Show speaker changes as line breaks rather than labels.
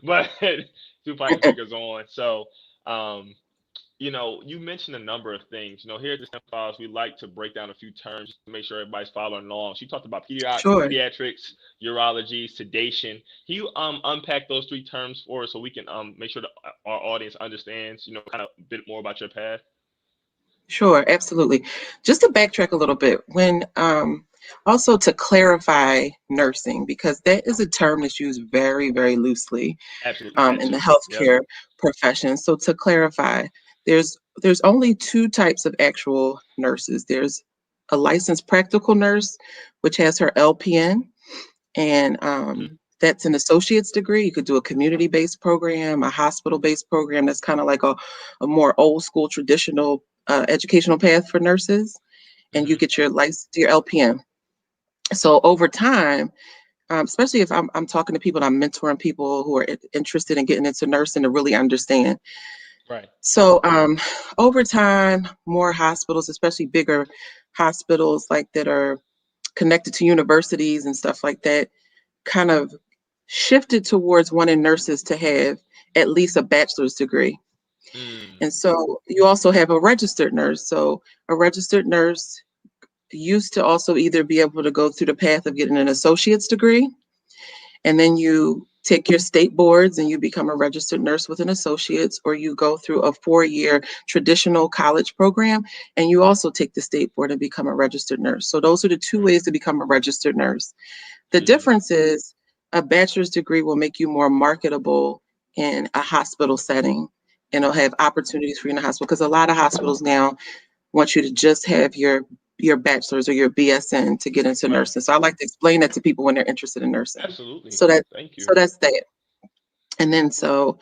but to probably take us on. So, um, you mentioned a number of things. Here at the STEM Files, we like to break down a few terms just to make sure everybody's following along. So you talked about
Sure.
pediatrics, urology, sedation. Can you unpack those three terms for us so we can make sure that our audience understands, kind of a bit more about your path?
Sure, absolutely. Just to backtrack a little bit, when also to clarify nursing, because that is a term that's used very, very loosely
Absolutely, that
in the
too. Yep.
healthcare profession. So to clarify, there's only two types of actual nurses. There's a licensed practical nurse, which has her LPN, and
Hmm.
that's an associate's degree. You could do a community-based program, a hospital-based program. That's kind of like a more old school traditional educational path for nurses, and you
Hmm.
get your license, your LPN. So over time, especially if I'm talking to people and I'm mentoring people who are interested in getting into nursing to really understand.
Right.
So over time, more hospitals, especially bigger hospitals like that are connected to universities and stuff like that, kind of shifted towards wanting nurses to have at least a bachelor's degree.
Mm.
And so you also have a registered nurse. So a registered nurse used to also either be able to go through the path of getting an associate's degree, and then you take your state boards and you become a registered nurse with an associate's, or you go through a 4-year traditional college program and you also take the state board and become a registered nurse. So those are the two
Right.
ways to become a registered nurse. The
Mm.
difference is a bachelor's degree will make you more marketable in a hospital setting, and it'll have opportunities for you in the hospital, because a lot of hospitals now want you to just have your bachelor's or your BSN to get into
Right.
nursing. So I like to explain that to people when they're interested in nursing.
Absolutely.
So that
Thank
so
you.
that's that. And then so